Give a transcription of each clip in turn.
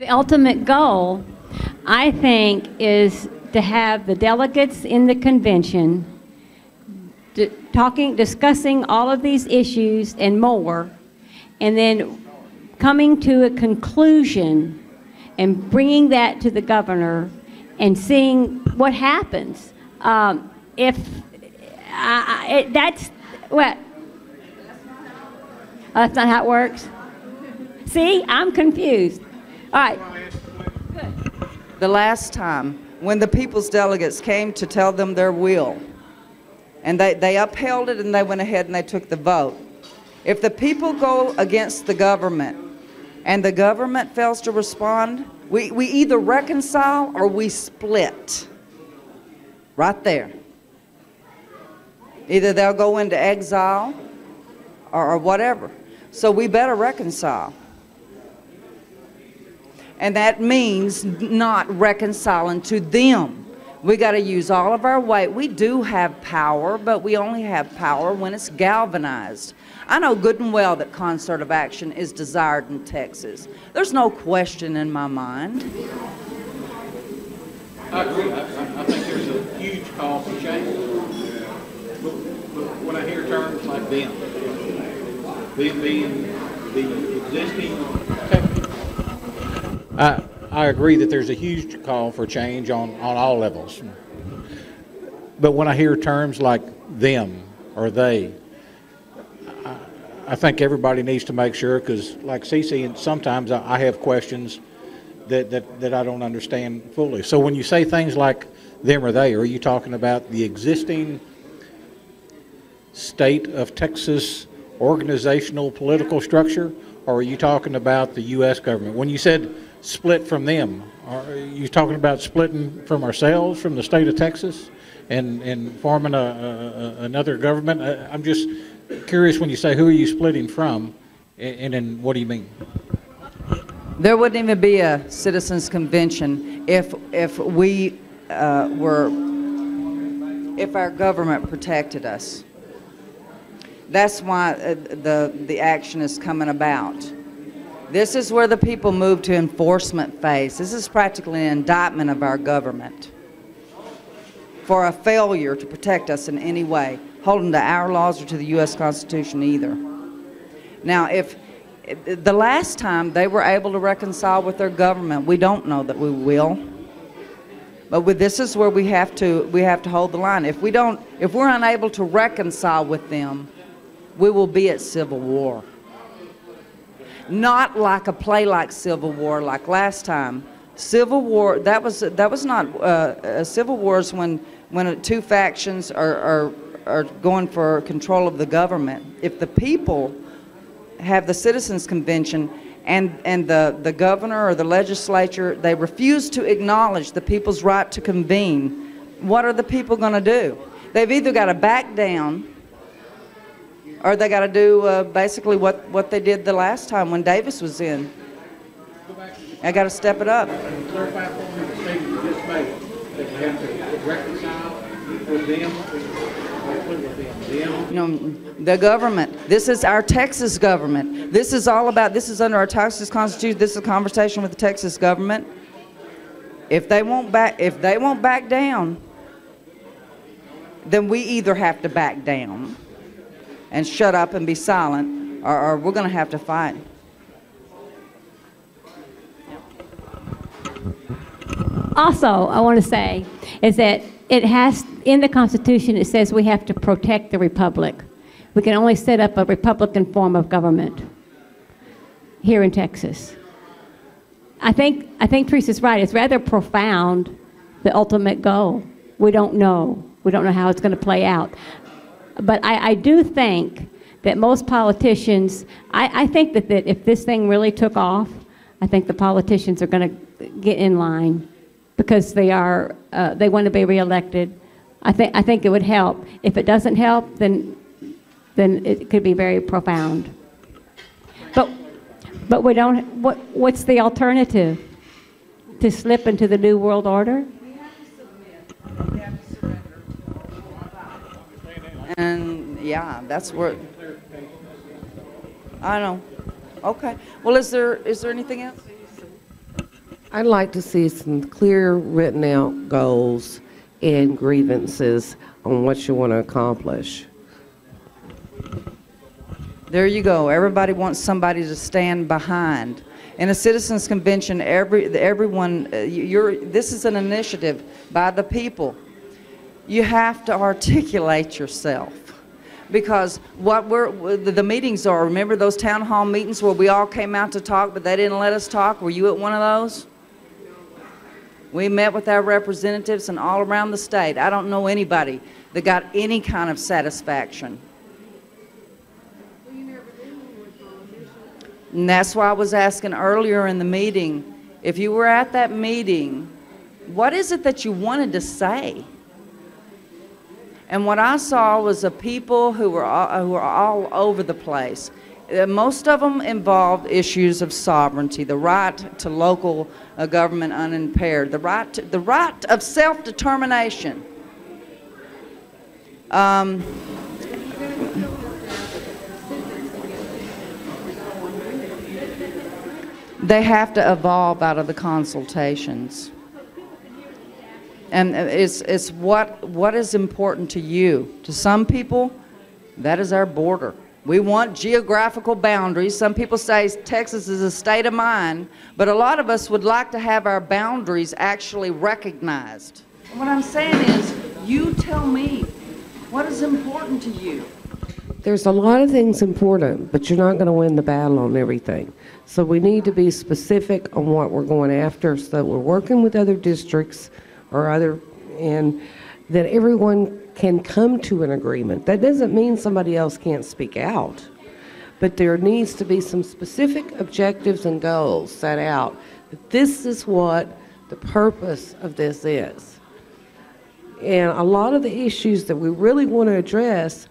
The ultimate goal, I think, is to have the delegates in the convention discussing all of these issues and more, and then coming to a conclusion and bringing that to the governor and seeing what happens. That's what? That's not how it works? See, I'm confused. All right. The last time, when the people's delegates came to tell them their will, and they upheld it and they went ahead and they took the vote. If the people go against the government and the government fails to respond, we either reconcile or we split. Right there. Either they'll go into exile or whatever. So we better reconcile. And that means not reconciling to them. We got to use all of our weight. We do have power, but we only have power when it's galvanized. I know good and well that concert of action is desired in Texas. There's no question in my mind. I agree. I think there's a huge call for change. But when I hear terms like them being the existing I agree that there's a huge call for change on all levels. But when I hear terms like them or they, I think everybody needs to make sure, because like Cece, sometimes I have questions that I don't understand fully. So when you say things like them or they, are you talking about the existing state of Texas organizational political structure, or are you talking about the U.S. government? When you said split from them, are you talking about splitting from ourselves, from the state of Texas, and forming another government? I'm just curious, when you say who are you splitting from, and then what do you mean? There wouldn't even be a citizens convention if our government protected us. That's why the action is coming about. This is where the people move to enforcement phase. This is practically an indictment of our government for a failure to protect us in any way, holding to our laws or to the U.S. Constitution either. Now, if the last time they were able to reconcile with their government, we don't know that we will. But this is where we have to hold the line. If we're unable to reconcile with them, we will be at civil war. Not like a play like Civil War like last time. Civil War, that was not civil wars when two factions are going for control of the government. If the people have the citizens convention and the governor or the legislature, they refuse to acknowledge the people's right to convene, what are the people going to do? They've either got to back down, or they got to do basically what they did the last time when Davis was in. I got to step it up. Clarify for me the statement you just made, that we have to reconcile with them. You know, the government. This is our Texas government. This is all about. This is under our Texas Constitution. This is a conversation with the Texas government. If they won't back down, then we either have to back down and shut up and be silent, or we're going to have to fight. Also, I want to say is that it has, in the Constitution, it says we have to protect the Republic. We can only set up a Republican form of government here in Texas. I think Teresa's right. It's rather profound, the ultimate goal. We don't know. We don't know how it's going to play out. But I do think that most politicians, I think that if this thing really took off, I think the politicians are going to get in line because they want to be reelected. I think it would help. If it doesn't help, then it could be very profound. But we don't. What's the alternative? To slip into the New World Order? We have to surrender. And yeah, that's where. I know. Okay. Well, is there anything else? I'd like to see some clear written out goals and grievances on what you want to accomplish. There you go. Everybody wants somebody to stand behind. In a citizens convention, everyone, this is an initiative by the people. You have to articulate yourself. Because what the meetings are, remember those town hall meetings where we all came out to talk, but they didn't let us talk? Were you at one of those? We met with our representatives and all around the state. I don't know anybody that got any kind of satisfaction. And that's why I was asking earlier in the meeting, if you were at that meeting, what is it that you wanted to say? And what I saw was a people who were all over the place. Most of them involved issues of sovereignty, the right to local government unimpaired, the right of self-determination. They have to evolve out of the consultations. And it's what is important to you. To some people, that is our border. We want geographical boundaries. Some people say Texas is a state of mind, but a lot of us would like to have our boundaries actually recognized. What I'm saying is, you tell me, what is important to you? There's a lot of things important, but you're not going to win the battle on everything. So we need to be specific on what we're going after so that we're working with other districts and that everyone can come to an agreement. That doesn't mean somebody else can't speak out, but there needs to be some specific objectives and goals set out. That this is what the purpose of this is. And a lot of the issues that we really want to address,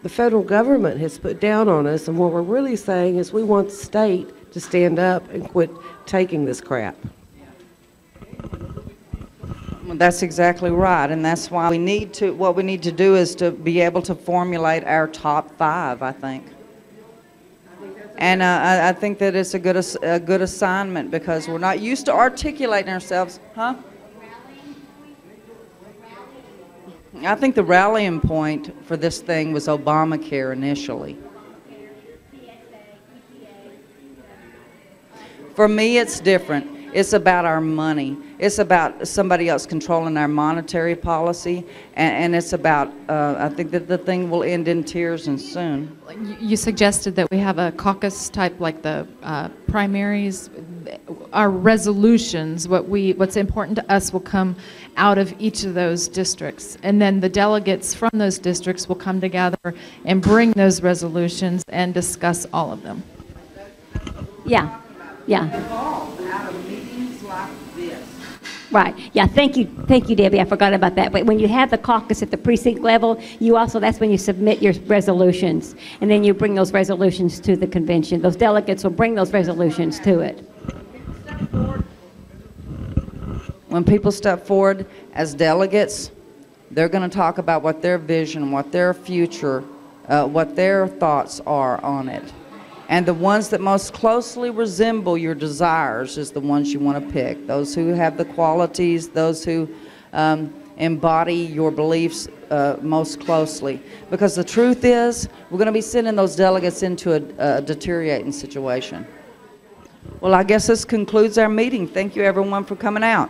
the federal government has put down on us, and what we're really saying is we want the state to stand up and quit taking this crap. Well, that's exactly right, and that's why what we need to do is to be able to formulate our top 5, I think. And I think that it's a good assignment because we're not used to articulating ourselves, huh? I think the rallying point for this thing was Obamacare initially. For me, it's different. It's about our money. It's about somebody else controlling our monetary policy, and it's about, I think that the thing will end in tears and soon. You suggested that we have a caucus type like the primaries. Our resolutions, what's important to us will come out of each of those districts. And then the delegates from those districts will come together and bring those resolutions and discuss all of them. Yeah. Yeah. Evolve out of meetings like this. Right. Yeah. Thank you, Debbie. I forgot about that. But when you have the caucus at the precinct level, that's when you submit your resolutions, and then you bring those resolutions to the convention. Those delegates will bring those resolutions to it. When people step forward as delegates, they're going to talk about what their vision, what their future, what their thoughts are on it. And the ones that most closely resemble your desires is the ones you want to pick. Those who have the qualities, those who embody your beliefs most closely. Because the truth is, we're going to be sending those delegates into a deteriorating situation. Well, I guess this concludes our meeting. Thank you, everyone, for coming out.